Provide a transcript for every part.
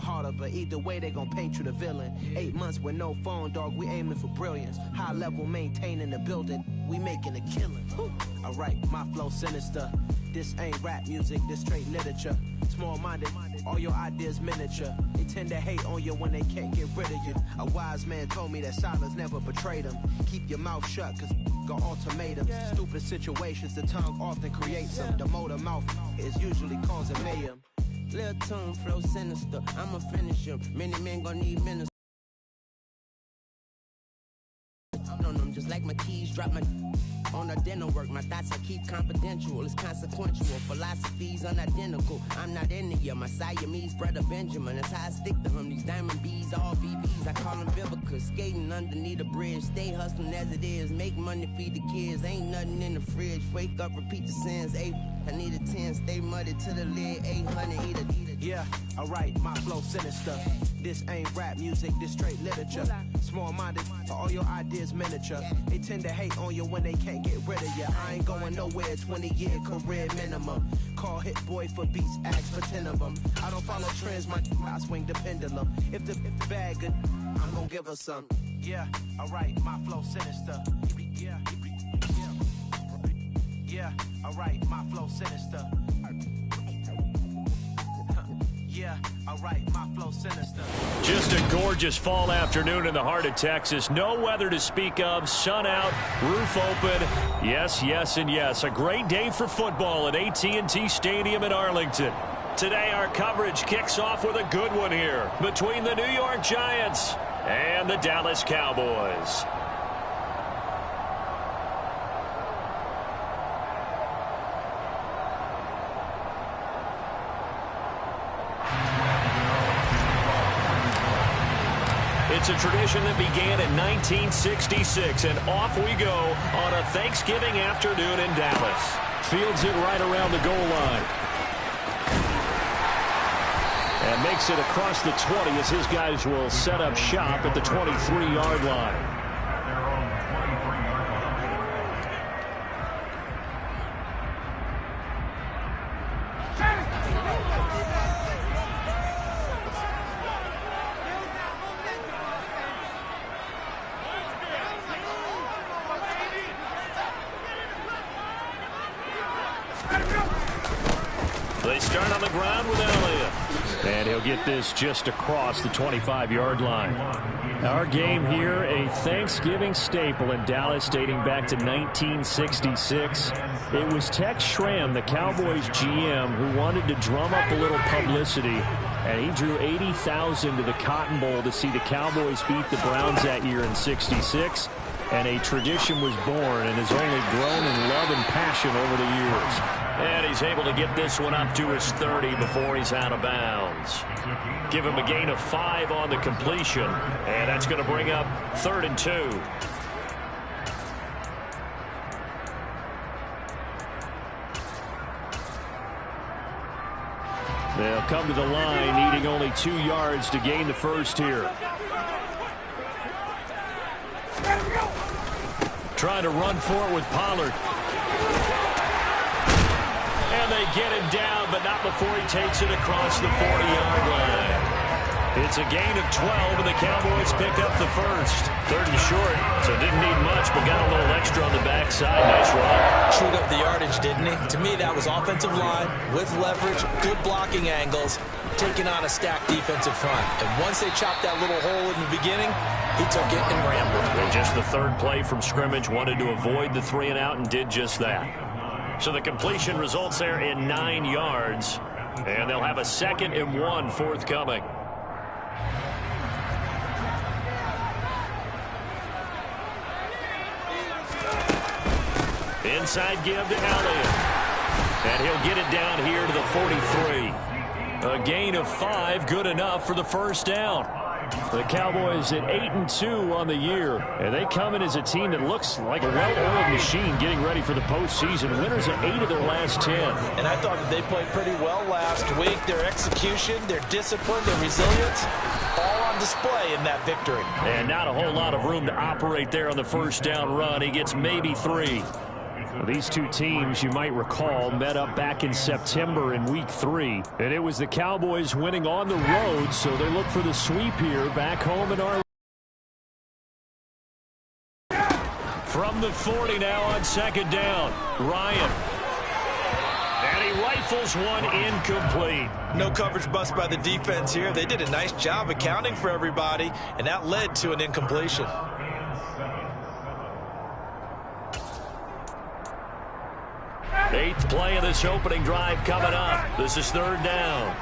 harder, but either way they gon' paint you the villain. 8 months with no phone, dog, we aiming for brilliance. High level maintaining the building, we making a killing. Alright, my flow sinister. This ain't rap music, this straight literature. Small-minded, all your ideas miniature. They tend to hate on you when they can't get rid of you. A wise man told me that silence never betrayed him. Keep your mouth shut, cause got ultimatums. Stupid situations, the tongue often creates them. The motor mouth is usually causing mayhem. Lil' tune, flow sinister, I'ma finish him. Many men gon' need ministers. I'm on them just like my keys, drop my on the dental work. My thoughts I keep confidential, it's consequential. Philosophies unidentical, I'm not into you. My Siamese brother Benjamin, that's how I stick to him. These diamond bees, all BBs, I call them Vivica. Skating underneath a bridge, stay hustling as it is. Make money, feed the kids, ain't nothing in the fridge. Wake up, repeat the sins, 8, I need a 10, stay muddy to the lid, 800, eat a. Yeah, alright, my flow sinister. This ain't rap music, this straight literature. Small-minded, all your ideas miniature. They tend to hate on you when they can't get rid of you. I ain't going nowhere, 20-year career minimum. Call Hit Boy for beats, ask for 10 of them. I don't follow trends, I swing the pendulum. If the bag good, I'm gonna give her some. Yeah, alright, my flow sinister. Yeah, alright, my flow sinister. Yeah, alright, my flow sinister. Just a gorgeous fall afternoon in the heart of Texas. No weather to speak of. Sun out, roof open. Yes, yes, and yes. A great day for football at AT&T Stadium in Arlington. Today, our coverage kicks off with a good one here between the New York Giants and the Dallas Cowboys. It's a tradition that began in 1966, and off we go on a Thanksgiving afternoon in Dallas. Fields it right around the goal line. And makes it across the 20 as his guys will set up shop at the 23-yard line. They start on the ground with Elliott. And he'll get this just across the 25-yard line. Our game here, a Thanksgiving staple in Dallas dating back to 1966. It was Tex Schramm, the Cowboys GM, who wanted to drum up a little publicity. And he drew 80,000 to the Cotton Bowl to see the Cowboys beat the Browns that year in '66. And a tradition was born and has only grown in love and passion over the years. And he's able to get this one up to his 30 before he's out of bounds. Give him a gain of 5 on the completion. And that's going to bring up 3rd and 2. They'll come to the line, needing only 2 yards to gain the first here. Trying to run for it with Pollard. And they get him down, but not before he takes it across the 40-yard line. It's a gain of 12, and the Cowboys pick up the first. 3rd and short, so didn't need much, but got a little extra on the backside. Nice run. Chewed up the yardage, didn't he? To me, that was offensive line with leverage, good blocking angles, taking on a stacked defensive front. And once they chopped that little hole in the beginning, he took it and ran with it. And just the 3rd play from scrimmage, wanted to avoid the 3 and out and did just that. So the completion results there in 9 yards. And they'll have a 2nd and 1 forthcoming. Inside give to Elliott. And he'll get it down here to the 43. A gain of 5, good enough for the first down. The Cowboys at 8-2 on the year, and they come in as a team that looks like a well-oiled machine getting ready for the postseason. Winners of 8 of their last 10. And I thought that they played pretty well last week. Their execution, their discipline, their resilience, all on display in that victory. And not a whole lot of room to operate there on the first down run. He gets maybe 3. These two teams, you might recall, met up back in September in Week 3. And it was the Cowboys winning on the road, so they look for the sweep here back home in Arlington. From the 40 now on second down, Ryan. And he rifles one incomplete. No coverage bust by the defense here. They did a nice job accounting for everybody, and that led to an incompletion. Eighth play of this opening drive coming up. This is third down.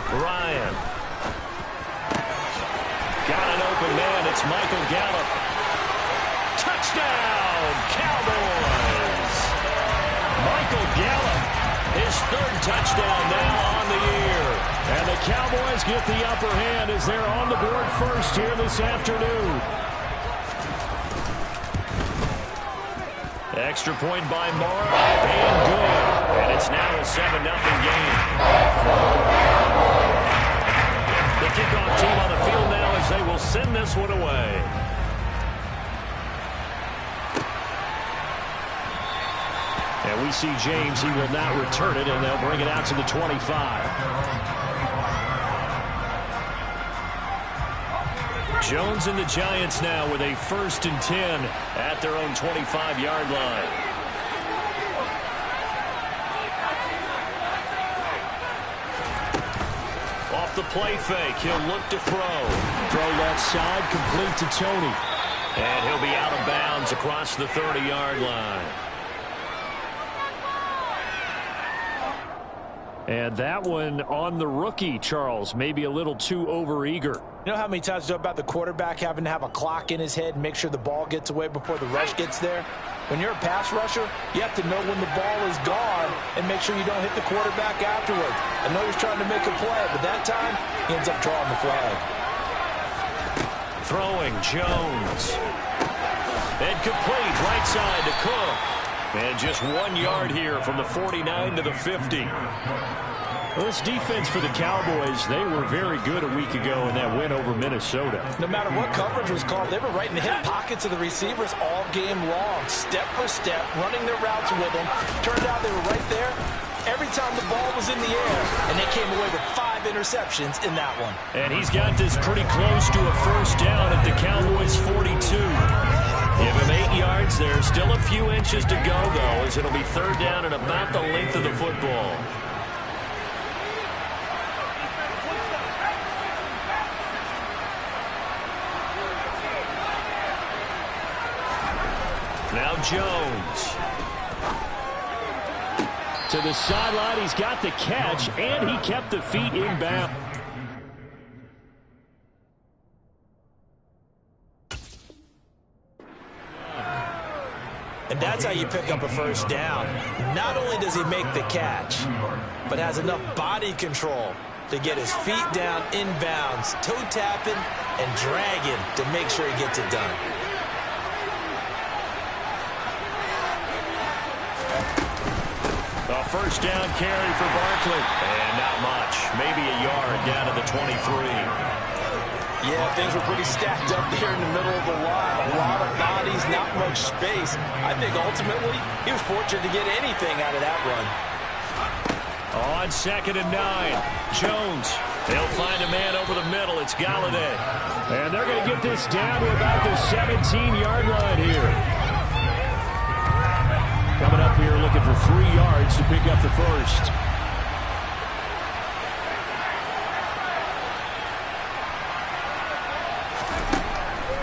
Ryan. Got an open man. It's Michael Gallup. Touchdown, Cowboys. Michael Gallup, his third touchdown now on the year. And the Cowboys get the upper hand as they're on the board first here this afternoon. Extra point by Morrow, and good. And it's now a 7-0 game. The kickoff team on the field now as they will send this one away. And we see James, he will not return it, and they'll bring it out to the 25. Jones and the Giants now with a 1st and 10 at their own 25-yard line. Off the play fake, he'll look to throw. Throw left side, complete to Tony. And he'll be out of bounds across the 30-yard line. And that one on the rookie, Charles, maybe a little too overeager. You know how many times we talk about the quarterback having to have a clock in his head and make sure the ball gets away before the rush gets there? When you're a pass rusher, you have to know when the ball is gone and make sure you don't hit the quarterback afterward. I know he's trying to make a play, but that time he ends up drawing the flag. Throwing, Jones. And complete, right side to Cook. And just 1 yard here from the 49 to the 50. Well, this defense for the Cowboys, they were very good a week ago in that win over Minnesota. No matter what coverage was called, they were right in the hip pockets of the receivers all game long, step for step, running their routes with them. Turned out they were right there every time the ball was in the air, and they came away with 5 interceptions in that one. And he's got this pretty close to a first down at the Cowboys' 42. Give him 8 yards there. Still a few inches to go, though, as it'll be third down and about the length of the football. Now Jones. To the sideline, he's got the catch, and he kept the feet inbound. And that's how you pick up a first down. Not only does he make the catch, but has enough body control to get his feet down inbounds, toe tapping and dragging to make sure he gets it done. A first down carry for Barkley. And not much. Maybe a yard down to the 23. Yeah, things were pretty stacked up there in the middle of the line. A lot of bodies, not much space. I think ultimately he was fortunate to get anything out of that run. On 2nd and 9, Jones. They'll find a man over the middle. It's Galladay. And they're going to get this down to about the 17-yard line here. Coming up here looking for 3 yards to pick up the first.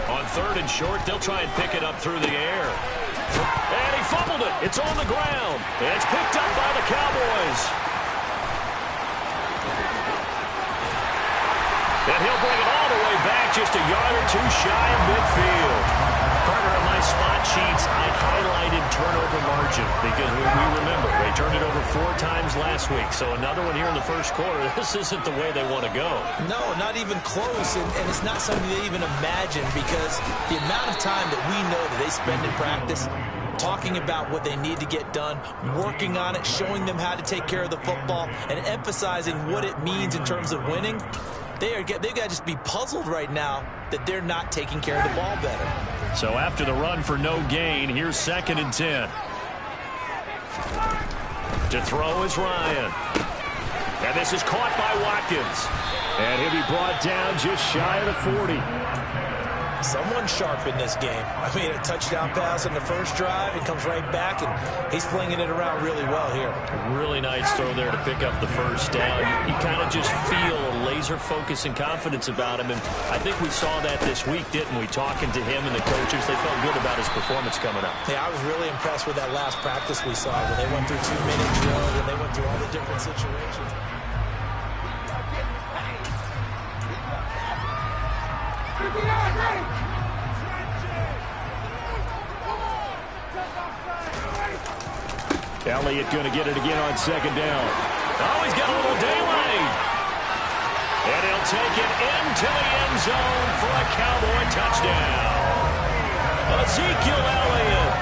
On 3rd and short, they'll try and pick it up through the air. And he fumbled it. It's on the ground. It's picked up by the Cowboys. And he'll bring it all the way back just a yard or two shy of midfield. Carter, my spot sheets, I highlighted turnover margin because we remember they turned it over 4 times last week. So another one here in the first quarter. This isn't the way they want to go. No, not even close, and it's not something they even imagine because the amount of time that we know that they spend in practice talking about what they need to get done, working on it, showing them how to take care of the football, and emphasizing what it means in terms of winning. They've got to just be puzzled right now that they're not taking care of the ball better. So after the run for no gain, here's 2nd and 10. To throw is Ryan. And this is caught by Watkins. And he'll be brought down just shy of the 40. Someone sharp in this game. I mean, a touchdown pass on the first drive. He comes right back, and he's flinging it around really well here. Really nice throw there to pick up the first down. You kind of just feel a laser focus and confidence about him, and I think we saw that this week, didn't we? Talking to him and the coaches, they felt good about his performance coming up. Yeah, I was really impressed with that last practice we saw when they went through 2-minute drill, when they went through all the different situations. Elliott going to get it again on 2nd down. Oh, he's got a little daylight. And he'll take it into the end zone for a Cowboy touchdown. Ezekiel Elliott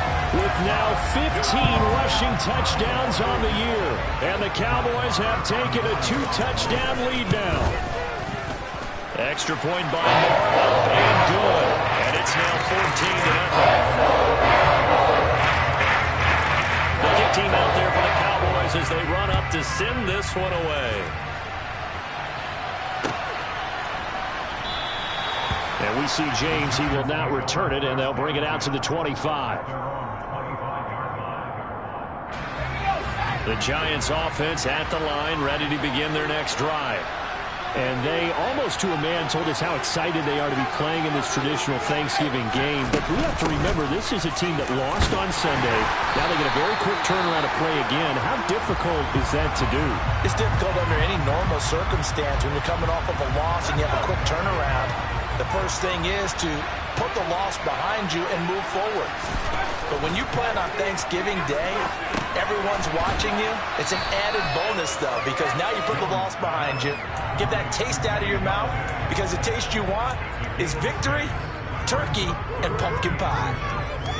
with now 15 rushing touchdowns on the year. And the Cowboys have taken a 2-touchdown lead now. Extra point by Moore, up and good. And it's now 14-0. Kick team out there for the Cowboys as they run up to send this one away. And we see James. He will not return it, and they'll bring it out to the 25. The Giants offense at the line, ready to begin their next drive. And they, almost to a man, told us how excited they are to be playing in this traditional Thanksgiving game. But we have to remember, this is a team that lost on Sunday. Now they get a very quick turnaround to play again. How difficult is that to do? It's difficult under any normal circumstance when you're coming off of a loss and you have a quick turnaround. The first thing is to put the loss behind you and move forward. But when you play on Thanksgiving Day, everyone's watching you. It's an added bonus, though, because now you put the loss behind you. Get that taste out of your mouth, because the taste you want is victory, turkey, and pumpkin pie.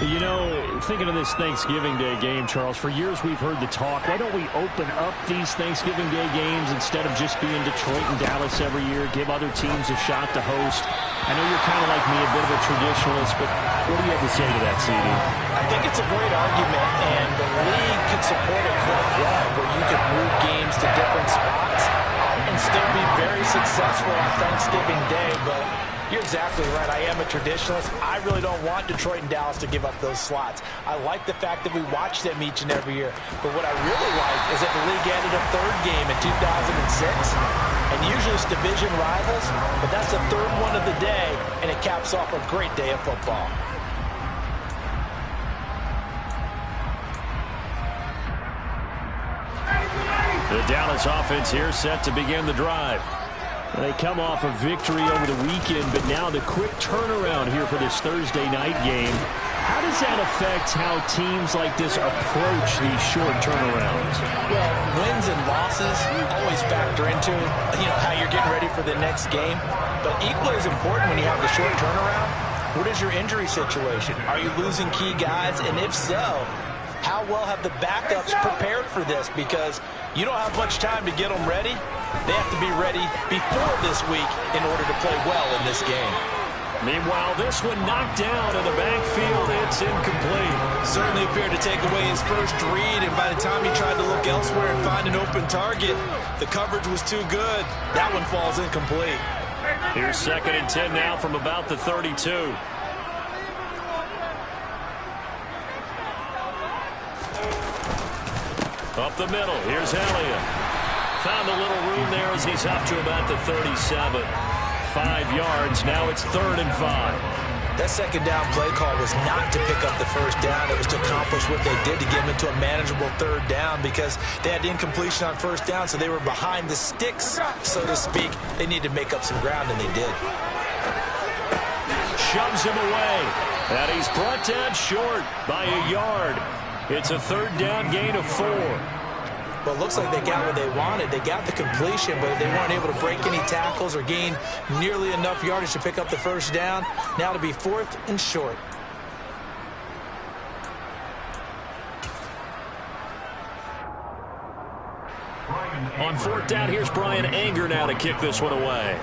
You know, thinking of this Thanksgiving Day game, Charles, for years we've heard the talk, why don't we open up these Thanksgiving Day games instead of just being Detroit and Dallas every year, give other teams a shot to host? I know you're kind of like me, a bit of a traditionalist, but what do you have to say to that, CD? I think it's a great argument, and the league could support it quite well, where you could move games to different spots and still be very successful on Thanksgiving Day, but you're exactly right. I am a traditionalist. I really don't want Detroit and Dallas to give up those slots. I like the fact that we watch them each and every year. But what I really like is that the league added a 3rd game in 2006. And usually it's division rivals, but that's the 3rd one of the day, and it caps off a great day of football. The Dallas offense here set to begin the drive. They come off a victory over the weekend, but now the quick turnaround here for this Thursday night game. How does that affect how teams like this approach these short turnarounds? Well, wins and losses always factor into, how you're getting ready for the next game. But equally as important when you have the short turnaround, what is your injury situation? Are you losing key guys? And if so, how well have the backups prepared for this? Because you don't have much time to get them ready. They have to be ready before this week in order to play well in this game. Meanwhile, this one knocked down in the backfield. It's incomplete. Certainly appeared to take away his first read, and by the time he tried to look elsewhere and find an open target, the coverage was too good. That one falls incomplete. Here's 2nd and 10 now from about the 32. Up the middle, here's Elliott. Found a little room there as he's up to about the 37. 5 yards, now it's 3rd and 5. That second down play call was not to pick up the first down. It was to accomplish what they did to get them into a manageable 3rd down because they had incompletion on first down, so they were behind the sticks, so to speak. They needed to make up some ground, and they did. Shoves him away. And he's brought down short by a yard. It's a third down gain of 4. Well, it looks like they got what they wanted. They got the completion, but they weren't able to break any tackles or gain nearly enough yardage to pick up the first down. Now to be 4th and short. On 4th down, here's Bryan Anger now to kick this one away.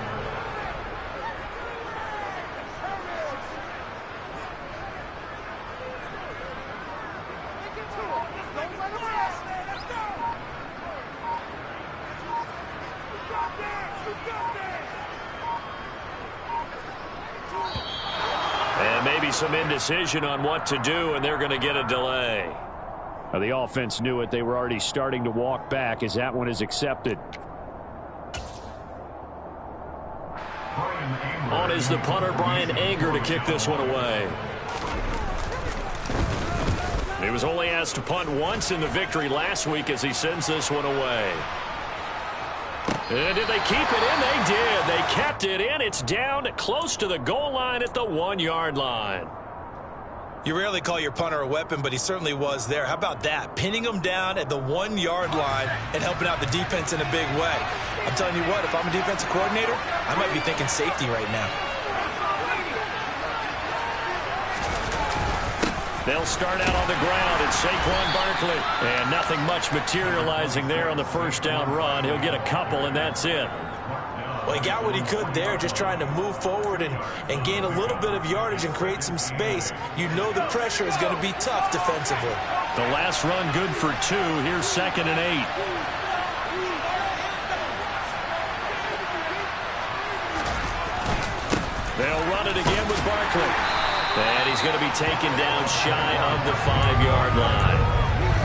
And maybe some indecision on what to do, and they're going to get a delay. The offense knew it. They were already starting to walk back as that one is accepted. On is the punter, Bryan Anger, to kick this one away. He was only asked to punt once in the victory last week as he sends this one away. And did they keep it in? They did. They kept it in. It's down close to the goal line at the 1-yard line. You rarely call your punter a weapon, but he certainly was there. How about that? Pinning him down at the 1-yard line and helping out the defense in a big way. I'm telling you what, if I'm a defensive coordinator, I might be thinking safety right now. They'll start out on the ground. It's Saquon Barkley. And nothing much materializing there on the first down run. He'll get a couple, and that's it. Well, he got what he could there, just trying to move forward and gain a little bit of yardage and create some space. You know the pressure is going to be tough defensively. The last run good for 2. Here's 2nd and 8. They'll run it again with Barkley. And he's going to be taken down shy of the 5-yard line.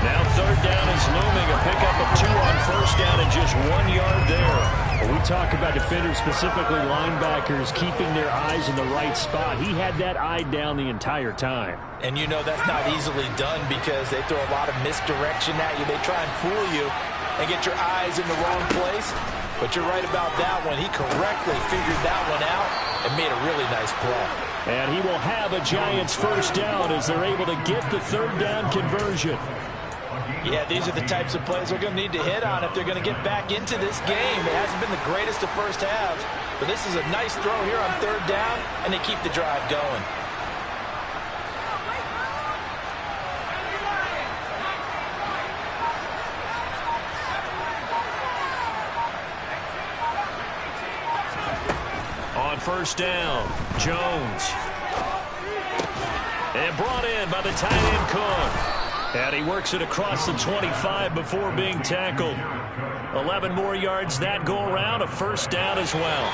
Now 3rd down is looming. A pickup of 2 on 1st down and just 1 yard there. When we talk about defenders, specifically linebackers, keeping their eyes in the right spot, he had that eye down the entire time. And you know that's not easily done because they throw a lot of misdirection at you. They try and fool you and get your eyes in the wrong place. But you're right about that one. He correctly figured that one out and made a really nice play. And he will have a Giants first down as they're able to get the 3rd down conversion. Yeah, these are the types of plays they're going to need to hit on if they're going to get back into this game. It hasn't been the greatest of first halves, but this is a nice throw here on 3rd down, and they keep the drive going. On 1st down, Jones. And brought in by the tight end Cook. And he works it across the 25 before being tackled. 11 more yards that go around, a first down as well.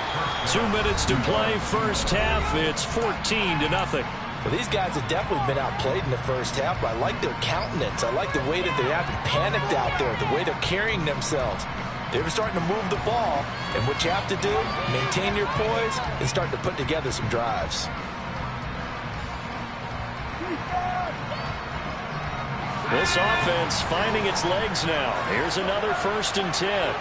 2 minutes to play, first half. It's 14-0. Well, these guys have definitely been outplayed in the first half, but I like their countenance. I like the way that they haven't panicked out there, the way they're carrying themselves. They're starting to move the ball, and what you have to do, maintain your poise and start to put together some drives. This offense finding its legs now. Here's another 1st and 10.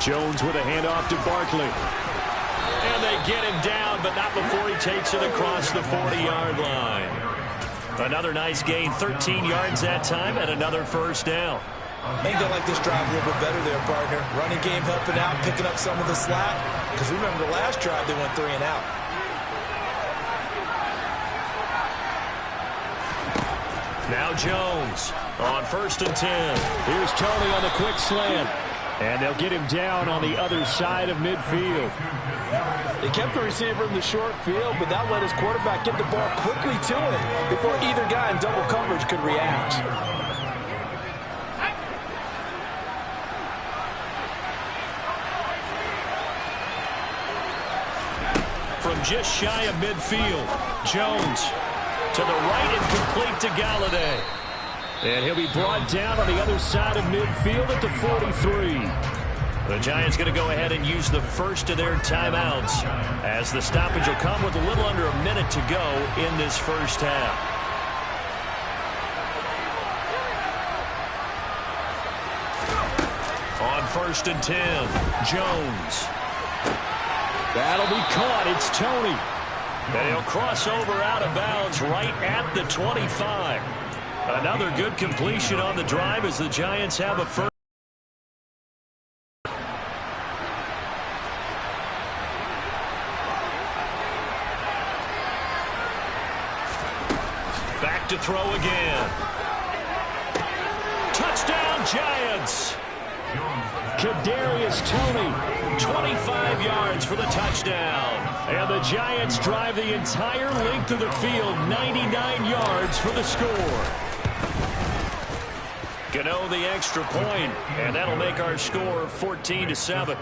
Jones with a handoff to Barkley. And they get him down, but not before he takes it across the 40-yard line. Another nice gain, 13 yards that time, and another first down. I think they like this drive a little bit better there, partner. Running game helping out, picking up some of the slack. Because remember the last drive, they went 3 and out. Now Jones on 1st and 10. Here's Tony on the quick slant. And they'll get him down on the other side of midfield. They kept the receiver in the short field, but that let his quarterback get the ball quickly to him before either guy in double coverage could react. From just shy of midfield, Jones to the right and complete to Galladay. And he'll be brought down on the other side of midfield at the 43. The Giants going to go ahead and use the first of their timeouts as the stoppage will come with a little under a minute to go in this first half. 1st and 10. Jones. That'll be caught. It's Toney. And he'll cross over out of bounds right at the 25. Another good completion on the drive as the Giants have a first. Back to throw again. Touchdown, Giants. Kadarius Toney, 25 yards for the touchdown. And the Giants drive the entire length of the field, 99 yards for the score. Gano the extra point, and that'll make our score 14-7.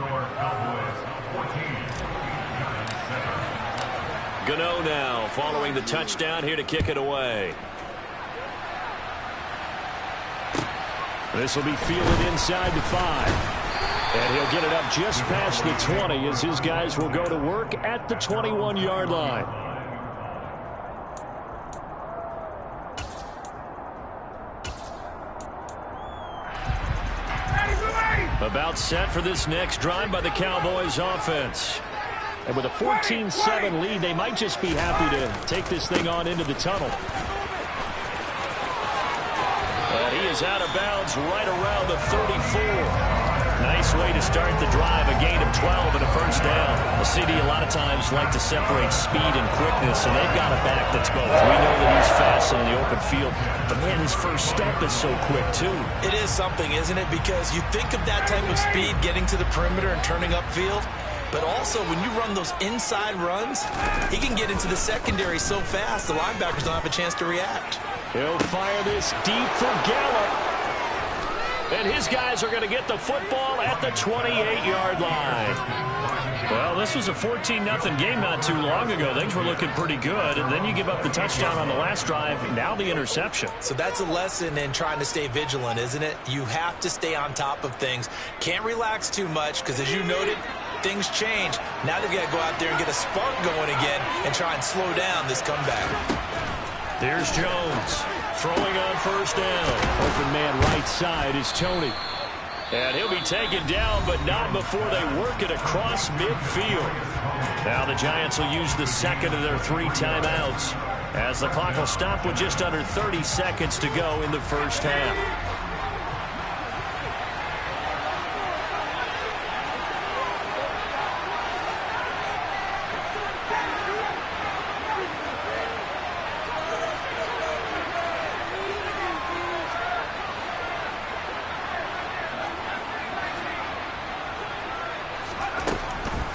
Gano now following the touchdown here to kick it away. This will be fielded inside the 5. And he'll get it up just past the 20 as his guys will go to work at the 21-yard line. About set for this next drive by the Cowboys offense. And with a 14-7 lead, they might just be happy to take this thing on into the tunnel. And he is out of bounds right around the 34. Nice way to start the drive, a gain of 12 and a first down. The CD a lot of times like to separate speed and quickness, and they've got a back that's both. We know that he's fast in the open field, but man, his first step is so quick too. It is something, isn't it? Because you think of that type of speed getting to the perimeter and turning upfield, but also when you run those inside runs, he can get into the secondary so fast the linebackers don't have a chance to react. He'll fire this deep for Gallup. And his guys are going to get the football at the 28-yard line. Well, this was a 14-0 game not too long ago. Things were looking pretty good, and then you give up the touchdown on the last drive, now the interception. So that's a lesson in trying to stay vigilant, isn't it? You have to stay on top of things. Can't relax too much because, as you noted, things change. Now they've got to go out there and get a spark going again and try and slow down this comeback. There's Jones. Throwing on first down. Open man right side is Toney. And he'll be taken down, but not before they work it across midfield. Now the Giants will use the second of their 3 timeouts as the clock will stop with just under 30 seconds to go in the first half.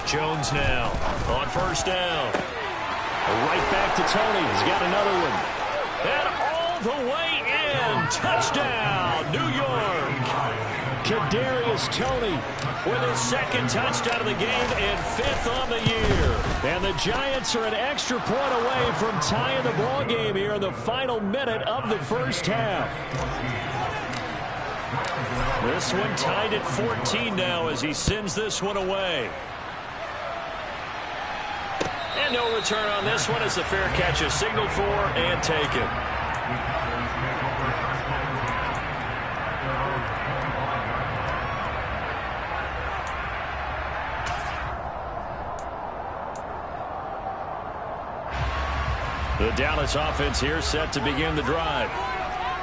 Jones now on first down. Right back to Toney. He's got another one. And all the way in. Touchdown, New York. Kadarius Toney with his second touchdown of the game and 5th on the year. And the Giants are an extra point away from tying the ball game here in the final minute of the first half. This one tied at 14 now as he sends this one away. And no return on this one as the fair catch is signaled for and taken. The Dallas offense here set to begin the drive.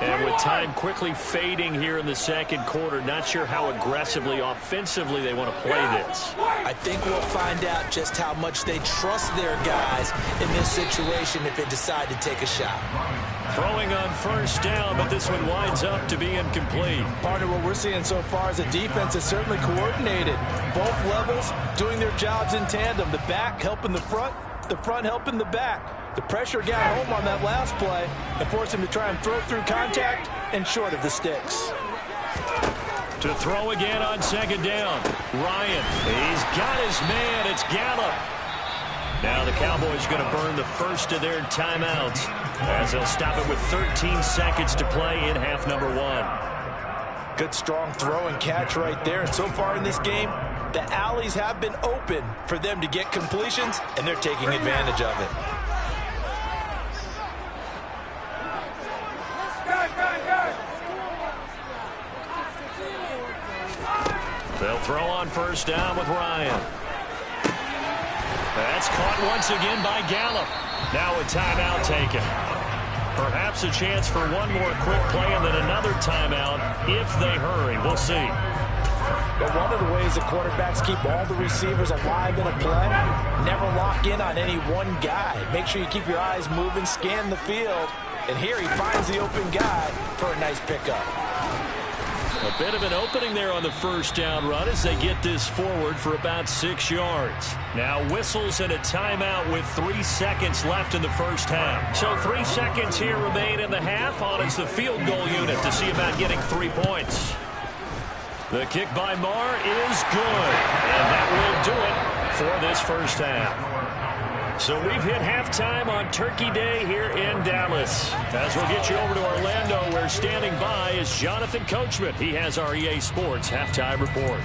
And with time quickly fading here in the second quarter, not sure how aggressively, offensively they want to play this. I think we'll find out just how much they trust their guys in this situation if they decide to take a shot. Throwing on first down, but this one winds up to be incomplete. Partner, what we're seeing so far is the defense is certainly coordinated. Both levels doing their jobs in tandem. The back helping the front helping the back. The pressure got home on that last play and forced him to try and throw through contact and short of the sticks. To throw again on second down. Ryan, he's got his man. It's Gallup. Now the Cowboys going to burn the first of their timeouts as they'll stop it with 13 seconds to play in half number 1. Good strong throw and catch right there. And so far in this game, the alleys have been open for them to get completions, and they're taking advantage of it. throw on first down with Ryan. That's caught once again by Gallup. Now a timeout taken. Perhaps a chance for one more quick play and then another timeout if they hurry. We'll see. But one of the ways the quarterbacks keep all the receivers alive in a play, never lock in on any one guy. Make sure you keep your eyes moving, scan the field. And here he finds the open guy for a nice pickup. A bit of an opening there on the first down run as they get this forward for about 6 yards. Now whistles and a timeout with 3 seconds left in the first half. So 3 seconds here remain in the half. On is the field goal unit to see about getting 3 points. The kick by Marr is good. And that will do it for this first half. So we've hit halftime on Turkey Day here in Dallas. As we'll get you over to Orlando, where standing by is Jonathan Coachman. He has our EA Sports halftime report.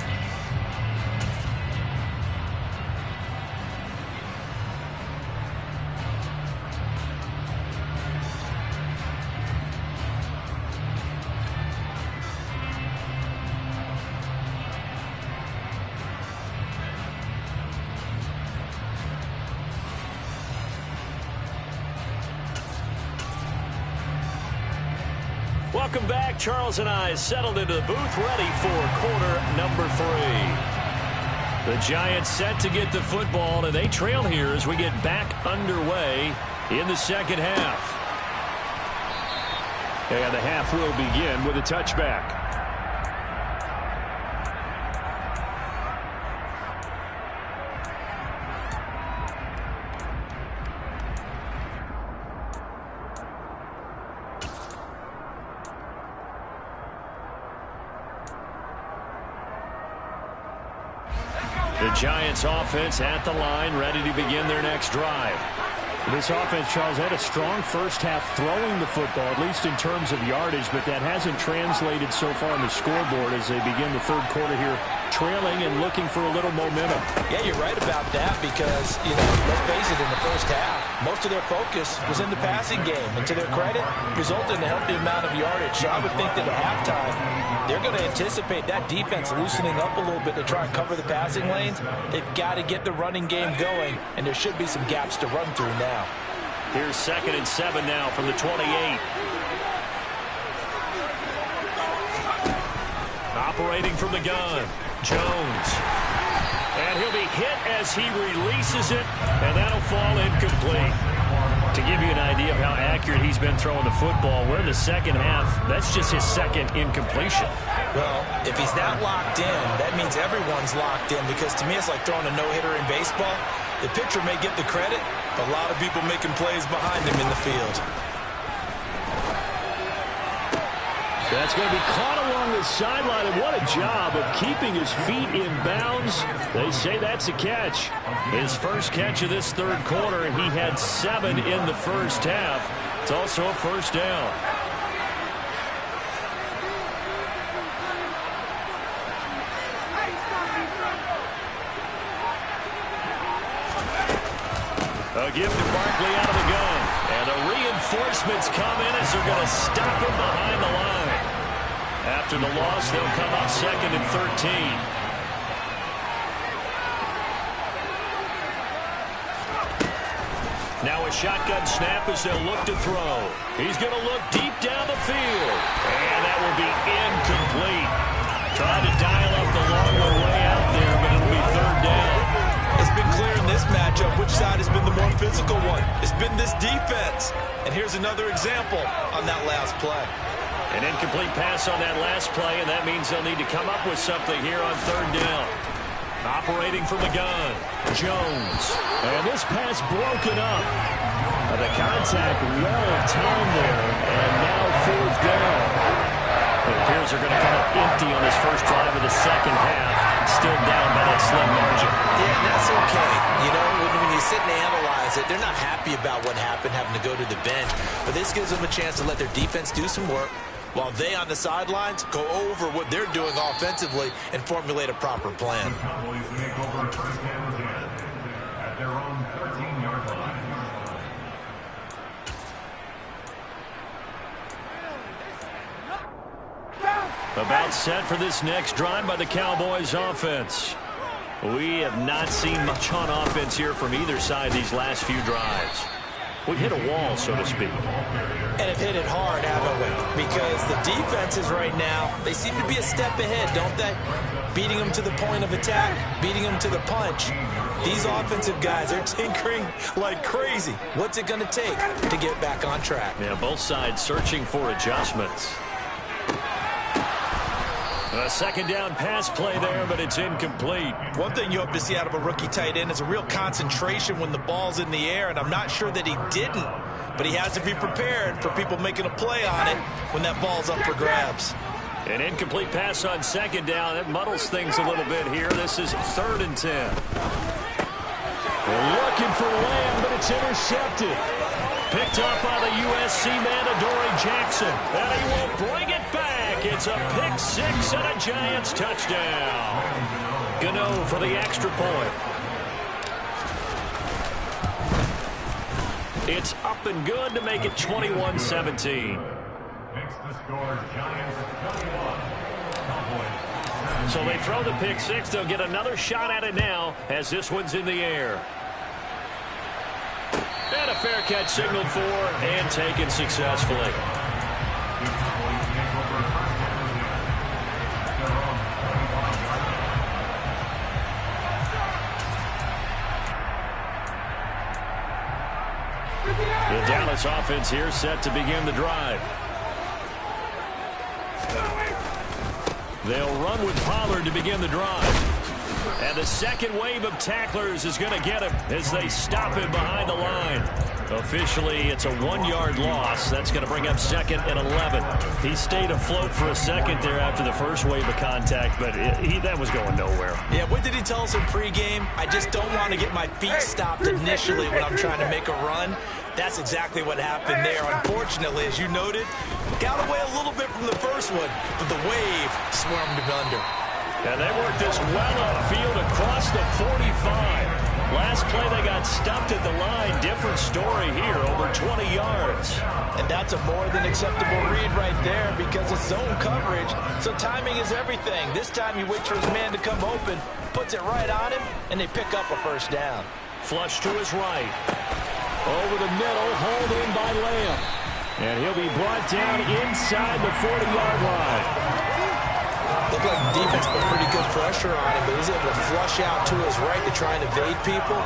Welcome back. Charles and I settled into the booth, ready for quarter number 3. The Giants set to get the football, and they trail here as we get back underway in the second half. And the half will begin with a touchback. The Giants offense at the line, ready to begin their next drive. This offense, Charles, had a strong first half throwing the football, at least in terms of yardage, but that hasn't translated so far on the scoreboard as they begin the third quarter here, trailing and looking for a little momentum. Yeah, you're right about that because, let's face it, in the first half, most of their focus was in the passing game, and to their credit, resulted in a healthy amount of yardage. So I would think that at halftime, they're going to anticipate that defense loosening up a little bit to try and cover the passing lanes. They've got to get the running game going, and there should be some gaps to run through now. Here's 2nd and 7 now from the 28. Operating from the gun, Jones. And he'll be hit as he releases it, and that'll fall incomplete. To give you an idea of how accurate he's been throwing the football, we're in the second half. That's just his second incompletion. Well, if he's that locked in, that means everyone's locked in, because to me it's like throwing a no-hitter in baseball. The pitcher may get the credit, but a lot of people making plays behind him in the field. That's going to be caught along the sideline, and what a job of keeping his feet in bounds. They say that's a catch. His first catch of this third quarter, and he had 7 in the first half. It's also a first down. A gift to Barkley out of the gun. And the reinforcements come in as they're going to stop him behind the line. After the loss, they'll come up 2nd and 13. Now a shotgun snap as they'll look to throw. He's going to look deep down the field. And that will be incomplete. Trying to dial up the long way out there, but it'll be 3rd down. It's been clear in this matchup which side has been the more physical one. It's been this defense. And here's another example on that last play. An incomplete pass on that last play, and that means they'll need to come up with something here on 3rd down. Operating from the gun, Jones. And this pass broken up. The contact well timed there, and now 4th down. It appears they're going to come up empty on this first drive of the second half. Still down by that slim margin. Yeah, and that's okay. When you sit and analyze it, they're not happy about what happened, having to go to the bench. But this gives them a chance to let their defense do some work, while they on the sidelines go over what they're doing offensively and formulate a proper plan. Cowboys make over first down again at their own 13-yard line. About set for this next drive by the Cowboys offense. We have not seen much on offense here from either side these last few drives. We've hit a wall, so to speak. And have hit it hard, haven't we? Because the defenses right now, they seem to be a step ahead, don't they? Beating them to the point of attack, beating them to the punch. These offensive guys are tinkering like crazy. What's it going to take to get back on track? Yeah, both sides searching for adjustments. A second down pass play there, but it's incomplete. One thing you hope to see out of a rookie tight end is a real concentration when the ball's in the air, and I'm not sure that he didn't, but he has to be prepared for people making a play on it when that ball's up for grabs. An incomplete pass on second down. That muddles things a little bit here. This is 3rd and 10. They're looking for Lamb, but it's intercepted. Picked up by the USC man, Adoree Jackson. And he will bring it back. It's a pick six and a Giants touchdown. Gano for the extra point. It's up and good to make it 21-17. Makes the score Giants 21. Cowboys. So they throw the pick six. They'll get another shot at it now as this one's in the air. And a fair catch signaled for and taken successfully. The Dallas offense here set to begin the drive. They'll run with Pollard to begin the drive. And the second wave of tacklers is going to get him as they stop him behind the line. Officially, it's a 1-yard loss. That's going to bring up 2nd and 11. He stayed afloat for a second there after the first wave of contact, but that was going nowhere. Yeah, what did he tell us in pregame? I just don't want to get my feet stopped initially when I'm trying to make a run. That's exactly what happened there. Unfortunately, as you noted, got away a little bit from the first one, but the wave swarmed him under. And they worked this well upfield across the 45. Last play, they got stuffed at the line. Different story here, over 20 yards. And that's a more than acceptable read right there because it's zone coverage, so timing is everything. This time he waits for his man to come open, puts it right on him, and they pick up a first down. Flush to his right. Over the middle, hauled in by Lamb. And he'll be brought down inside the 40-yard line. Looked like the defense put pretty good pressure on him, but he's able to flush out to his right to try and evade people.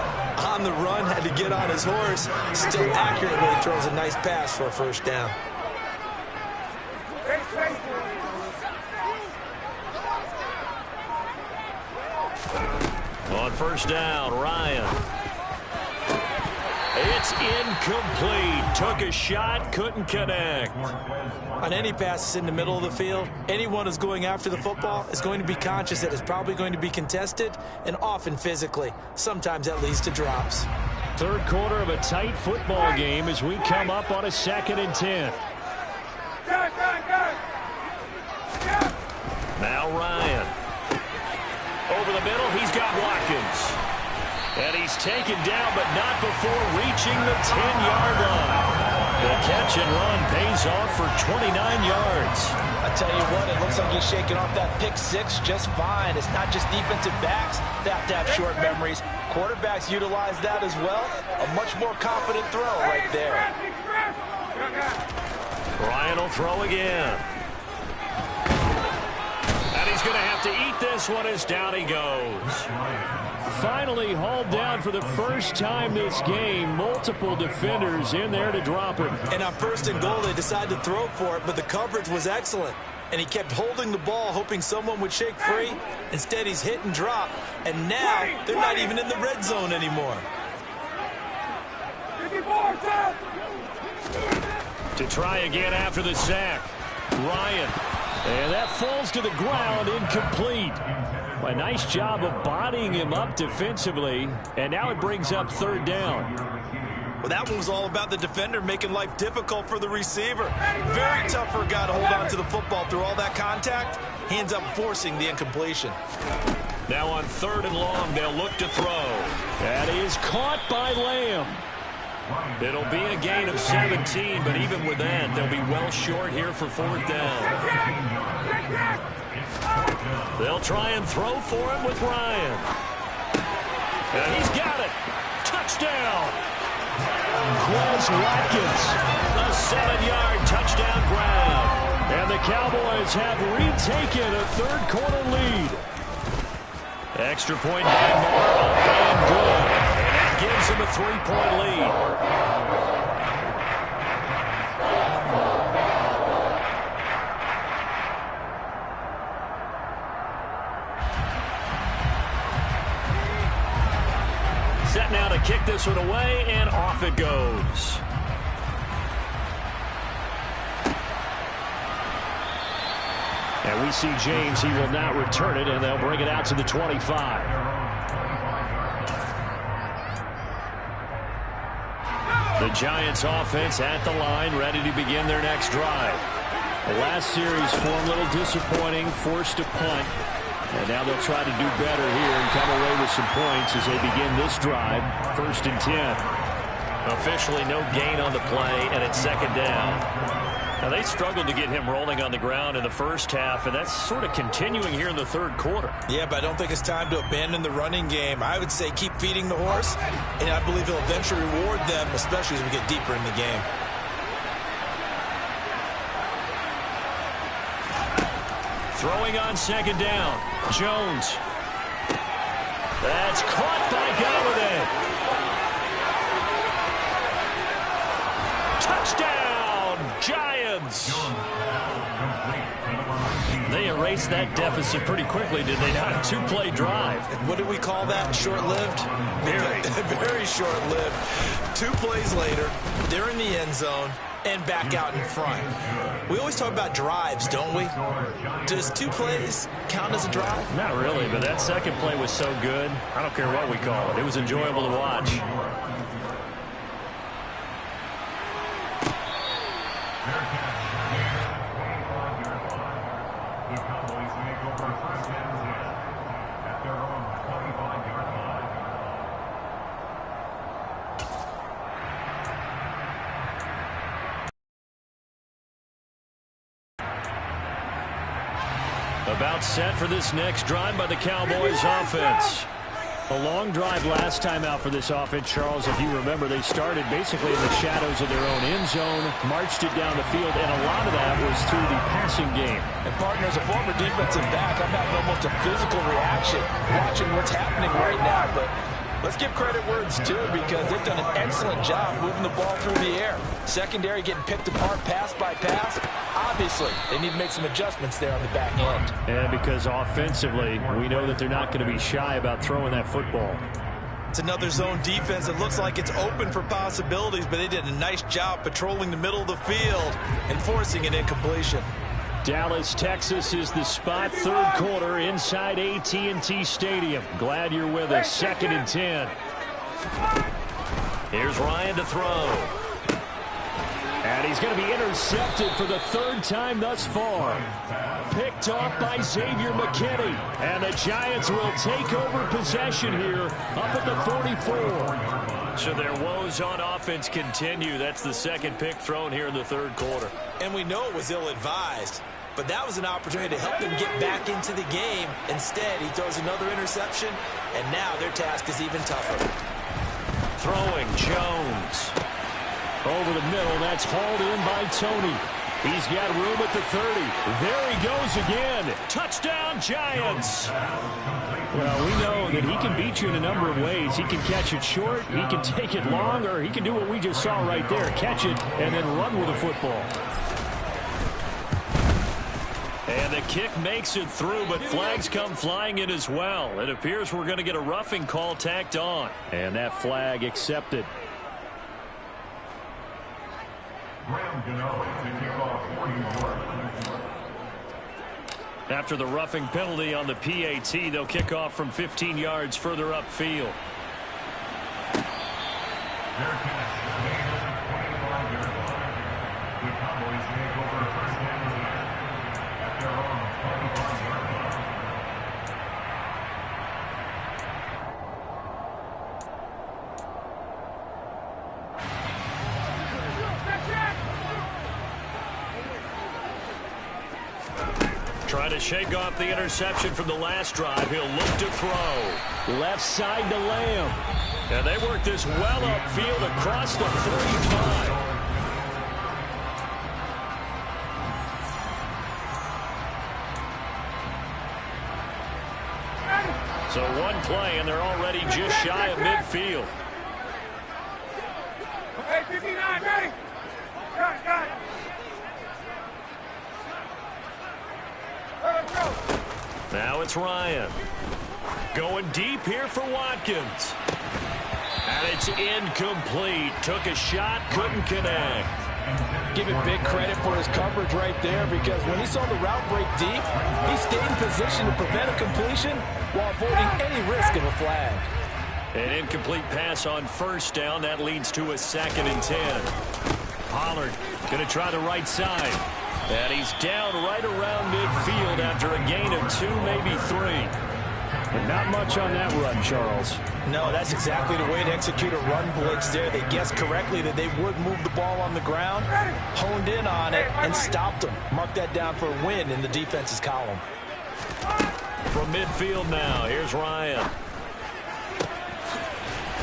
On the run, had to get on his horse. Still accurate when he throws a nice pass for a first down. On first down, Ryan. It's incomplete. Took a shot, couldn't connect. On any passes in the middle of the field, anyone who's going after the football is going to be conscious that it's probably going to be contested and often physically. Sometimes that leads to drops. Third quarter of a tight football game as we come up on a 2nd and 10. Now Ryan. Over the middle, he's got Watkins. And he's taken down, but not before reaching the 10-yard line. The catch and run pays off for 29 yards. I tell you what, it looks like he's shaking off that pick six just fine. It's not just defensive backs that have to have short memories. Quarterbacks utilize that as well. A much more confident throw right there. Ryan will throw again. And he's going to have to eat this one as down he goes. Finally hauled down for the first time this game. Multiple defenders in there to drop him. And on 1st and goal, they decided to throw for it, but the coverage was excellent. And he kept holding the ball, hoping someone would shake free. Instead, he's hit and drop. And now, they're not even in the red zone anymore. To try again after the sack. Ryan. And that falls to the ground, incomplete. A nice job of bodying him up defensively. And now it brings up 3rd down. Well, that one was all about the defender making life difficult for the receiver. Very tough for a guy to hold on to the football through all that contact. He ends up forcing the incompletion. Now on 3rd and long, they'll look to throw. That is caught by Lamb. It'll be a gain of 17, but even with that, they'll be well short here for 4th down. They'll try and throw for him with Ryan. And he's got it. Touchdown. Quez Watkins. A 7-yard touchdown grab. And the Cowboys have retaken a third-quarter lead. Extra point by Moore, up and good. And that gives him a 3-point lead. Set now to kick this one away, and off it goes. And we see James. He will not return it, and they'll bring it out to the 25. The Giants offense at the line, ready to begin their next drive. The last series for a little disappointing, forced a punt. And now they'll try to do better here and come away with some points as they begin this drive. 1st and 10. Officially no gain on the play, and it's 2nd down. Now, they struggled to get him rolling on the ground in the first half, and that's sort of continuing here in the third quarter. Yeah, but I don't think it's time to abandon the running game. I would say keep feeding the horse, and I believe he'll eventually reward them, especially as we get deeper in the game. Throwing on 2nd down. Jones. That's caught by Galladay. Touchdown, Giants. They erased that deficit pretty quickly, did they not? A 2-play drive. What do we call that? Short-lived? Very. Very short-lived. 2 plays later, they're in the end zone and back out in front. We always talk about drives, don't we? Does 2 plays count as a drive? Not really, but that second play was so good. I don't care what we call it. It was enjoyable to watch. The Cowboys make over 1st and 10 at their own 25-yard line. About set for this next drive by the Cowboys offense. A long drive last time out for this offense, Charles. If you remember, they started basically in the shadows of their own end zone, marched it down the field, and a lot of that was through the passing game. And partner, as a former defensive back, I'm having almost a physical reaction watching what's happening right now. But let's give credit where it's due, because they've done an excellent job moving the ball through the air. Secondary getting picked apart pass by pass. Obviously, they need to make some adjustments there on the back end. And because offensively, we know that they're not going to be shy about throwing that football. It's another zone defense. It looks like it's open for possibilities, but they did a nice job patrolling the middle of the field and forcing an incompletion. Dallas, Texas is the spot. Third quarter inside AT&T Stadium. Glad you're with us. 2nd and 10. Here's Ryan to throw. And he's going to be intercepted for the 3rd time thus far. Picked off by Xavier McKinney. And the Giants will take over possession here up at the 44. So their woes on offense continue. That's the 2nd pick thrown here in the 3rd quarter. And we know it was ill-advised, but that was an opportunity to help them get back into the game. Instead, he throws another interception, and now their task is even tougher. Throwing Jones. Over the middle, that's hauled in by Tony. He's got room at the 30. There he goes again. Touchdown, Giants. Well, we know that he can beat you in a number of ways. He can catch it short, he can take it long, or he can do what we just saw right there, catch it and then run with the football. And the kick makes it through, but flags come flying in as well. It appears we're going to get a roughing call tacked on. And that flag accepted. Graham Gano to kick off 40 yards. After the roughing penalty on the PAT, they'll kick off from 15 yards further upfield. Their catch made at the 25-yard line. The Cowboys make over 1st and 10 at their own 25-yard line. Trying to shake off the interception from the last drive. He'll look to throw. Left side to Lamb. And they work this well upfield across the 35. So one play, and they're already just shy of midfield. Hey, 59, ready? Got it. Now it's Ryan. Going deep here for Watkins. And it's incomplete. Took a shot, couldn't connect. Give him big credit for his coverage right there, because when he saw the route break deep, he stayed in position to prevent a completion while avoiding any risk of a flag. An incomplete pass on first down. That leads to a 2nd and 10. Pollard going to try the right side. And he's down right around midfield after a gain of 2, maybe 3. And not much on that run, Charles. No, that's exactly the way to execute a run blitz there. They guessed correctly that they would move the ball on the ground, honed in on it, and stopped them. Mark that down for a win in the defense's column. From midfield now, here's Ryan.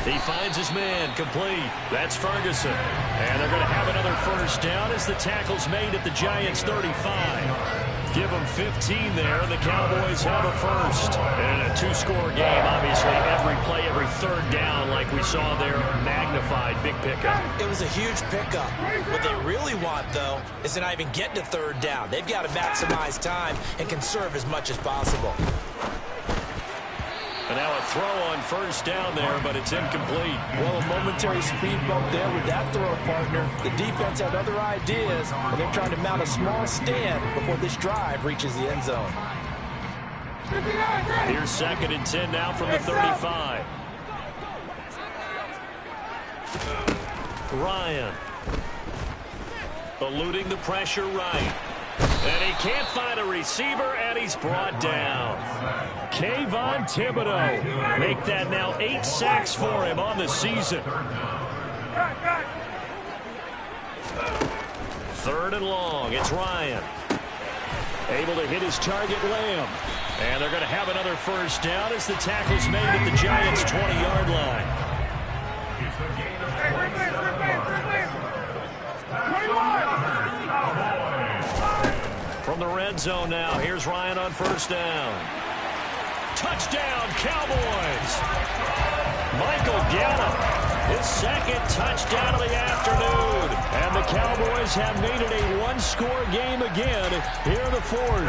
He finds his man, complete. That's Ferguson. And they're going to have another first down as the tackle's made at the Giants' 35. Give them 15 there, and the Cowboys have a first. And a 2-score game, obviously, every play, every third down, like we saw there, magnified, big pickup. It was a huge pickup. What they really want, though, is to not even get to third down. They've got to maximize time and conserve as much as possible. And now a throw on first down there, but it's incomplete. Well, a momentary speed bump there with that throw, partner. The defense had other ideas, and they're trying to mount a small stand before this drive reaches the end zone. Here's 2nd and 10 now from the 35. Ryan. Eluding the pressure right. And he can't find a receiver, and he's brought down. Kayvon Thibodeaux. Make that now 8 sacks for him on the season. 3rd and long. It's Ryan. Able to hit his target, Lamb. And they're going to have another first down as the tackle's made at the Giants' 20-yard line. From the red zone now, here's Ryan on first down. Touchdown, Cowboys! Michael Gallup, his 2nd touchdown of the afternoon. And the Cowboys have made it a 1-score game again here in the 4th.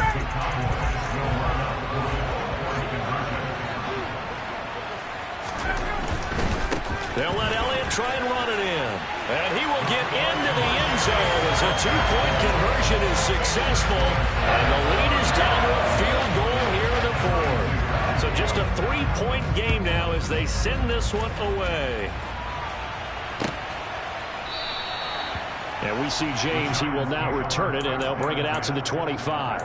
They'll let Elliott try and run it in. And he will get into the end zone as a 2-point conversion is successful. And the lead is down to a field goal here in the 4th. So just a 3-point game now as they send this one away. And we see James. He will now return it, and they'll bring it out to the 25.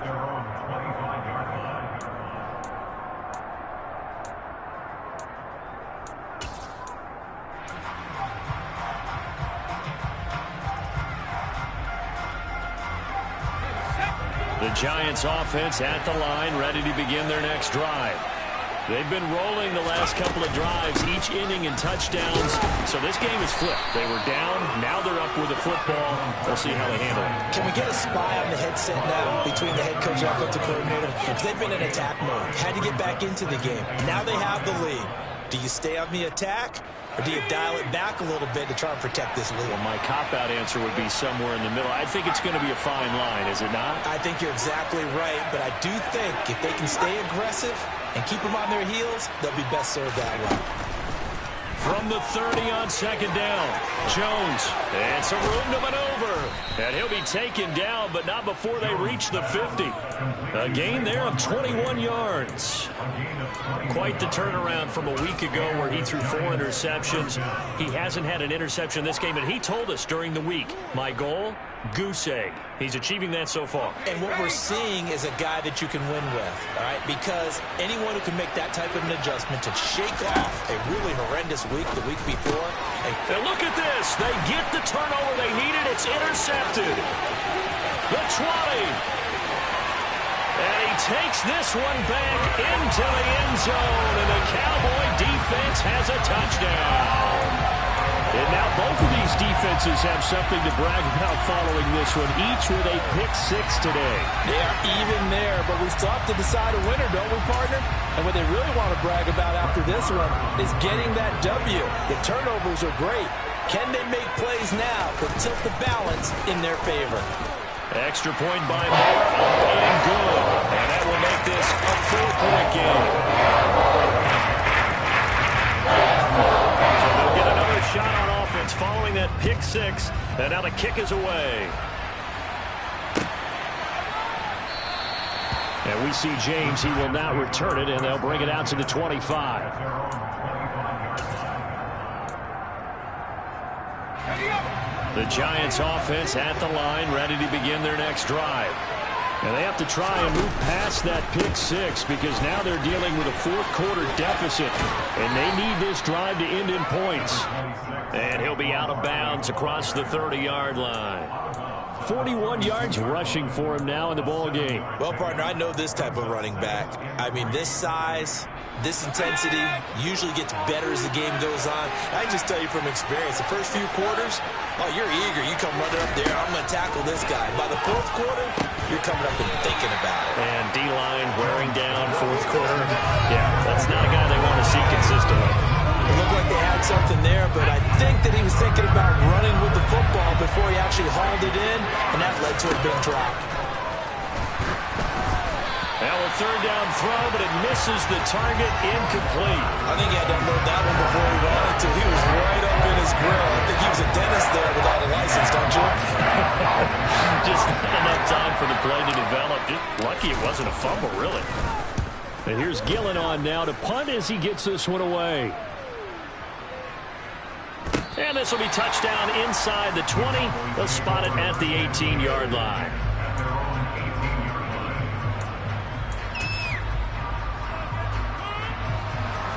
The Giants offense at the line, ready to begin their next drive. They've been rolling the last couple of drives, each inning in touchdowns. So this game is flipped. They were down, now they're up with the football. We'll see how they handle it. Can we get a spy on the headset now between the head coach and offensive coordinator? Because they've been in attack mode. Had to get back into the game. Now they have the lead. Do you stay on the attack, or do you dial it back a little bit to try and protect this lead? Well, my cop-out answer would be somewhere in the middle. I think it's going to be a fine line, is it not? I think you're exactly right, but I do think if they can stay aggressive and keep them on their heels, they'll be best served that way. From the 30 on 2nd down, Jones, and some room to maneuver. And he'll be taken down, but not before they reach the 50. A gain there of 21 yards. Quite the turnaround from a week ago where he threw 4 interceptions. He hasn't had an interception this game, and he told us during the week, my goal, goose egg. He's achieving that so far. And what we're seeing is a guy that you can win with, all right? Because anyone who can make that type of an adjustment to shake off a really horrendous week the week before. And look at this. They get the turnover they needed. It's intercepted. The 20. And he takes this one back into the end zone, and the Cowboy defense has a touchdown. And now both of these defenses have something to brag about following this one, each with a pick six today. They are even there, but we still have to decide a winner, don't we, partner? And what they really want to brag about after this one is getting that W. The turnovers are great. Can they make plays now that tilt the balance in their favor? Extra point by Moore, up and good. And that will make this a 4-point game. So they'll get another shot on offense following that pick six. And now the kick is away. And we see James. He will not return it, and they'll bring it out to the 25. The Giants offense at the line, ready to begin their next drive. And they have to try and move past that pick six because now they're dealing with a fourth-quarter deficit. And they need this drive to end in points. And he'll be out of bounds across the 30-yard line. 41 yards rushing for him now in the ball game. Well, partner, I know this type of running back. I mean, this size, this intensity usually gets better as the game goes on. I can just tell you from experience, the first few quarters, oh, you're eager. You come running up there, I'm going to tackle this guy. By the fourth quarter, you're coming up and thinking about it. And D-line wearing down fourth quarter. Yeah, that's not a guy they want to see consistently. It looked like they had something there, but I think that he was thinking about running with the football before he actually hauled it in, and that led to a big drop. Now a third down throw, but it misses the target, incomplete. I think he had to unload that one before he wanted to. He was right up in his grill. I think he was a dentist there without a license, don't you? Just not enough time for the play to develop. Just lucky it wasn't a fumble, really. And here's Gillen on now to punt as he gets this one away. And this will be touchdown inside the 20. They'll spot it at the 18-yard line.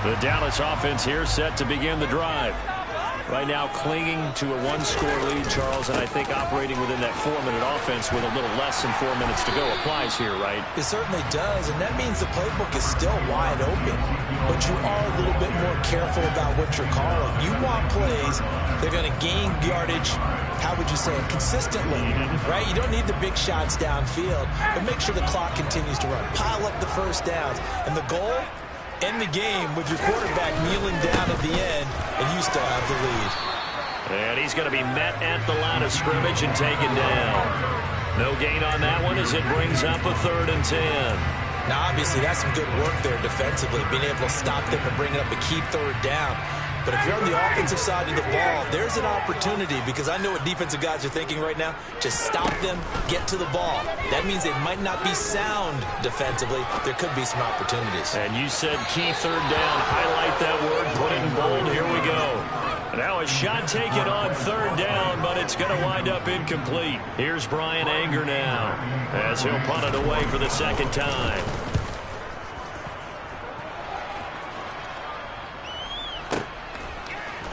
The Dallas offense here set to begin the drive. Right now clinging to a one-score lead, Charles, and I think operating within that 4-minute offense with a little less than 4 minutes to go applies here, right? It certainly does, and that means the playbook is still wide open. But you are a little bit more careful about what you're calling. You want plays that are going to gain yardage, how would you say it, consistently, right? You don't need the big shots downfield, but make sure the clock continues to run. Pile up the first downs, and the goal, end the game with your quarterback kneeling down at the end, and you still have the lead. And he's going to be met at the line of scrimmage and taken down. No gain on that one as it brings up a 3rd and 10. Now, obviously, that's some good work there defensively, being able to stop them and bring it up a key 3rd down. But if you're on the offensive side of the ball, there's an opportunity, because I know what defensive guys are thinking right now. Just stop them, get to the ball. That means they might not be sound defensively. There could be some opportunities. And you said key 3rd down. Highlight that word, put it in bold. Here we go. Now a shot taken on 3rd down, but it's going to wind up incomplete. Here's Brian Anger now as he'll punt it away for the 2nd time.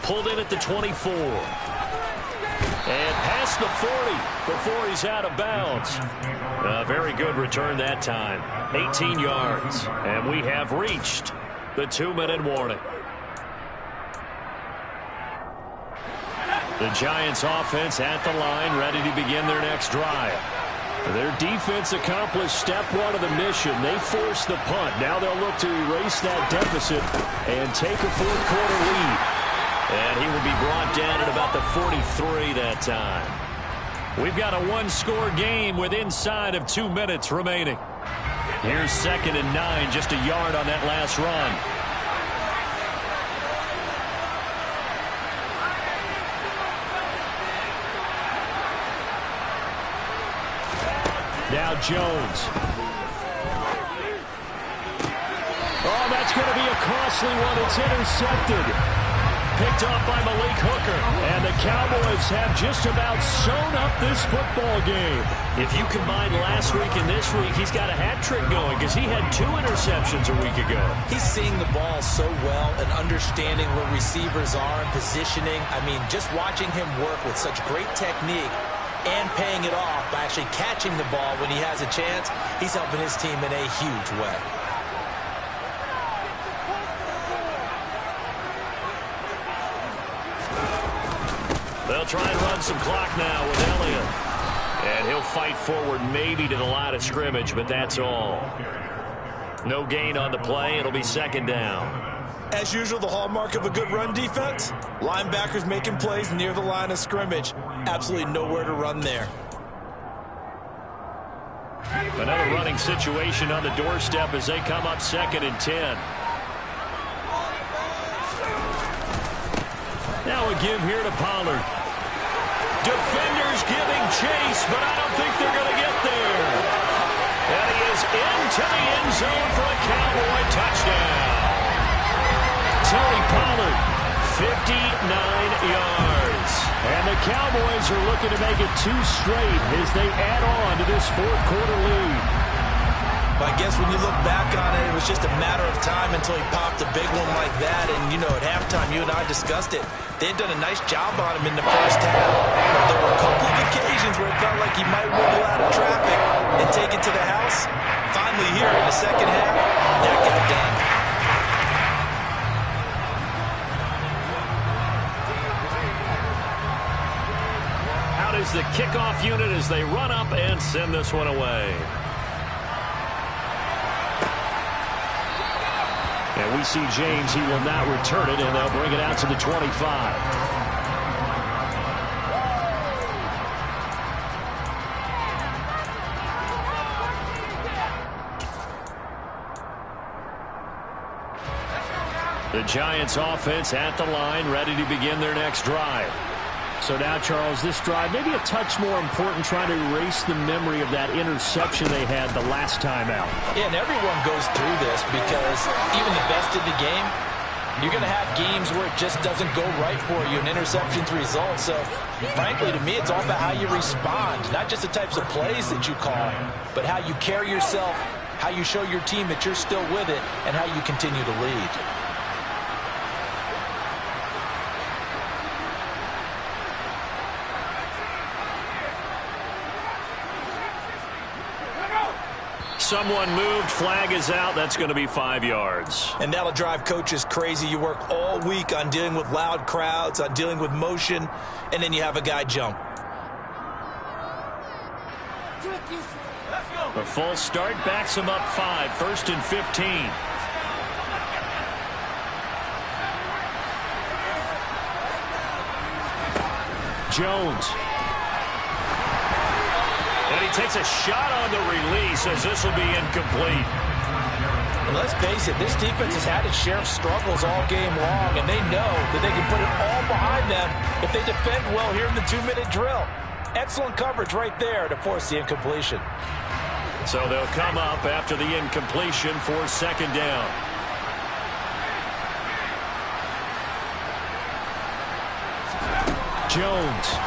Pulled in at the 24. And past the 40 before he's out of bounds. A very good return that time. 18 yards. And we have reached the 2-minute warning. The Giants offense at the line, ready to begin their next drive. Their defense accomplished step 1 of the mission. They forced the punt. Now they'll look to erase that deficit and take a fourth-quarter lead. And he will be brought down at about the 43 that time. We've got a one-score game with inside of 2 minutes remaining. Here's 2nd and 9, just a yard on that last run. Now Jones. Oh, that's going to be a costly one. It's intercepted. Picked off by Malik Hooker. And the Cowboys have just about sewn up this football game. If you combine last week and this week, he's got a hat trick going because he had 2 interceptions a week ago. He's seeing the ball so well and understanding where receivers are and positioning. I mean, just watching him work with such great technique and paying it off by actually catching the ball when he has a chance. He's helping his team in a huge way. They'll try and run some clock now with Elliott. And he'll fight forward maybe to the line of scrimmage, but that's all. No gain on the play. It'll be second down. As usual, the hallmark of a good run defense, linebackers making plays near the line of scrimmage. Absolutely nowhere to run there. Another running situation on the doorstep as they come up 2nd and 10. Now a give here to Pollard. Defenders giving chase, but I don't think they're going to get there. And he is into the end zone for a Cowboy touchdown. Tony Pollard, 59 yards. And the Cowboys are looking to make it 2 straight as they add on to this 4th quarter lead. I guess when you look back on it, it was just a matter of time until he popped a big one like that. And, you know, at halftime, you and I discussed it. They had done a nice job on him in the first half. But there were a couple of occasions where it felt like he might wiggle out of traffic and take it to the house. Finally here in the second half, that got done. Out is the kickoff unit as they run up and send this one away. And we see James. He will not return it, and they'll bring it out to the 25. The Giants offense at the line, ready to begin their next drive. So now, Charles, this drive maybe a touch more important, trying to erase the memory of that interception they had the last time out. Yeah, and everyone goes through this because even the best in the game, you're going to have games where it just doesn't go right for you, and interceptions result. So, frankly, to me, it's all about how you respond, not just the types of plays that you call, but how you carry yourself, how you show your team that you're still with it, and how you continue to lead. Someone moved, flag is out. That's going to be 5 yards. And that'll drive coaches crazy. You work all week on dealing with loud crowds, on dealing with motion, and then you have a guy jump. A full start backs him up 5, 1st and 15. Jones. And he takes a shot on the release as this will be incomplete. And let's face it, this defense has had its share of struggles all game long, and they know that they can put it all behind them if they defend well here in the 2-minute drill. Excellent coverage right there to force the incompletion. So they'll come up after the incompletion for 2nd down. Jones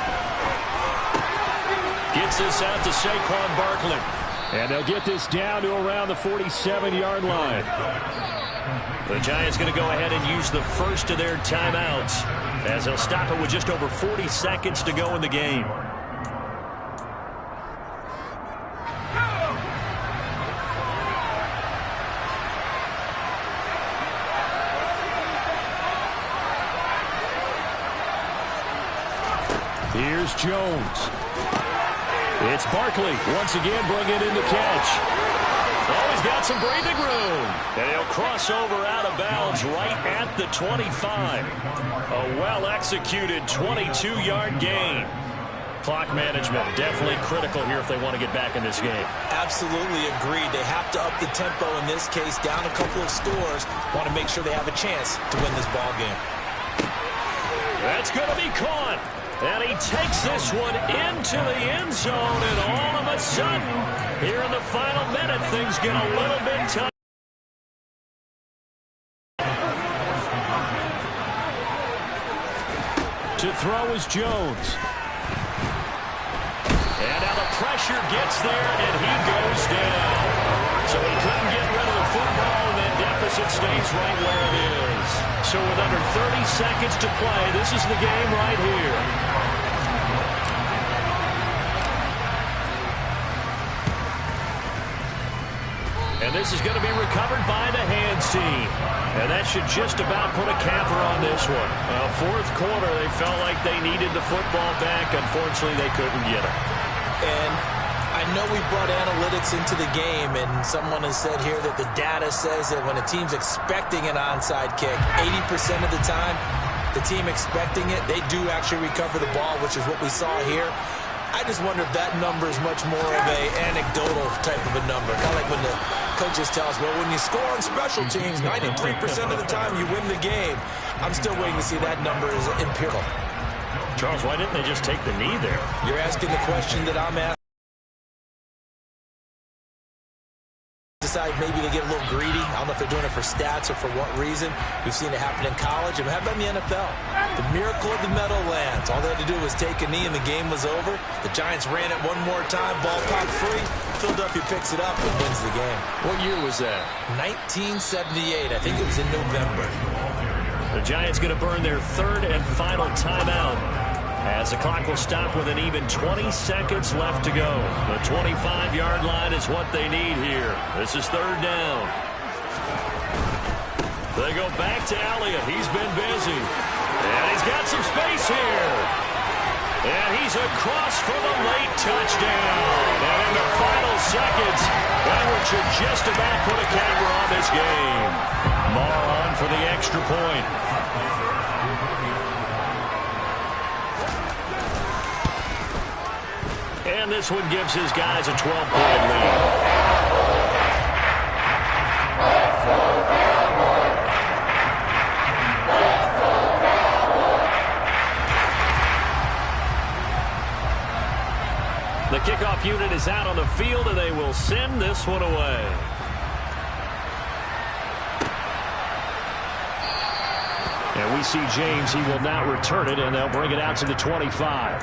gets this out to Saquon Barkley. And they'll get this down to around the 47-yard line. The Giants going to go ahead and use the first of their timeouts as they'll stop it with just over 40 seconds to go in the game. Here's Jones. It's Barkley once again bringing in the catch. Oh, he's got some breathing room. And he'll cross over out of bounds right at the 25. A well-executed 22-yard gain. Clock management definitely critical here if they want to get back in this game. Absolutely agreed. They have to up the tempo in this case, down a couple of scores. Want to make sure they have a chance to win this ball game. That's going to be caught. And he takes this one into the end zone, and all of a sudden, here in the final minute, things get a little bit tough. To throw is Jones. And now the pressure gets there, and he goes down. So he couldn't get rid of the football, and that deficit stays right where it is. So with under 30 seconds to play, this is the game right here. And this is going to be recovered by the hands team. And that should just about put a capper on this one. Fourth quarter, they felt like they needed the football back. Unfortunately, they couldn't get it. And I know we brought analytics into the game, and someone has said here that the data says that when a team's expecting an onside kick, 80% of the time, the team expecting it, they do actually recover the ball, which is what we saw here. I just wonder if that number is much more of a anecdotal type of a number. Kind of like when the coaches tell us, well, when you score on special teams, 93% of the time you win the game. I'm still waiting to see that number as empirical. Charles, why didn't they just take the knee there? You're asking the question that I'm asking. Decide maybe they get a little greedy. I don't know if they're doing it for stats or for what reason. We've seen it happen in college. And how about in the NFL? The miracle of the Meadowlands. All they had to do was take a knee and the game was over. The Giants ran it one more time. Ball popped free. Philadelphia picks it up and wins the game. What year was that? 1978. I think it was in November. The Giants going to burn their third and final timeout, as the clock will stop with an even 20 seconds left to go. The 25-yard line is what they need here. This is third down. They go back to Elliott. He's been busy. And he's got some space here. And he's across for the late touchdown. And in the final seconds, Edwards should just about put a capper on this game. Marr on for the extra point. And this one gives his guys a 12-point lead. The kickoff unit is out on the field, and they will send this one away. And we see James. He will not return it, and they'll bring it out to the 25.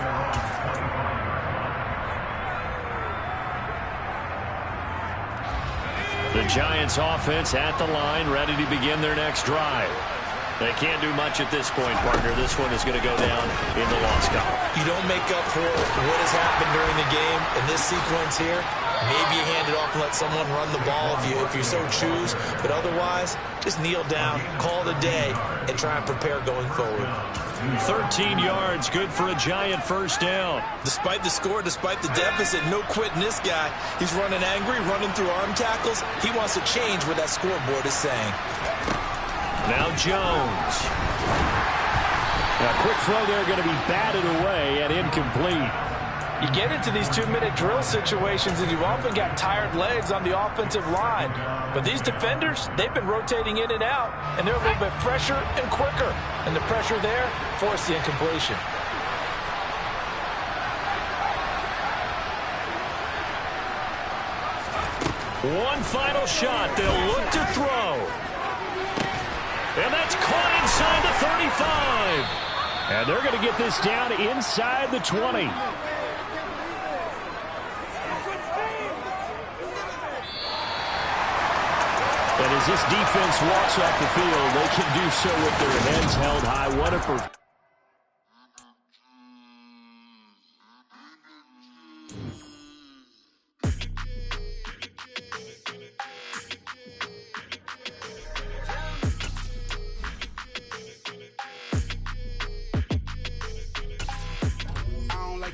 The Giants offense at the line, ready to begin their next drive. They can't do much at this point, partner. This one is going to go down in the loss column. You don't make up for what has happened during the game in this sequence here. Maybe you hand it off and let someone run the ball if you so choose. But otherwise, just kneel down, call it a day, and try and prepare going forward. 13 yards, good for a Giant first down. Despite the score, despite the deficit, no quitting this guy. He's running angry, running through arm tackles. He wants to change what that scoreboard is saying. Now Jones. A quick throw there, going to be batted away and incomplete. You get into these 2-minute drill situations and you've often got tired legs on the offensive line. But these defenders, they've been rotating in and out, and they're a little bit fresher and quicker. And the pressure there forced the incompletion. One final shot. They'll look to throw. And that's caught inside the 35. And they're going to get this down inside the 20. And as this defense walks off the field, they can do so with their heads held high. What a performance.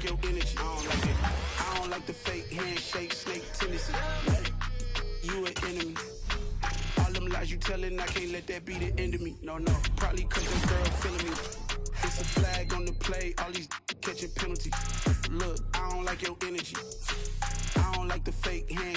Your energy, I don't like it. I don't like the fake handshake, snake tendency. You an enemy. All them lies you telling, I can't let that be the end of me. No, probably cause your girl feeling me. It's a flag on the play, all these catching penalties. Look, I don't like your energy. I don't like the fake handshake.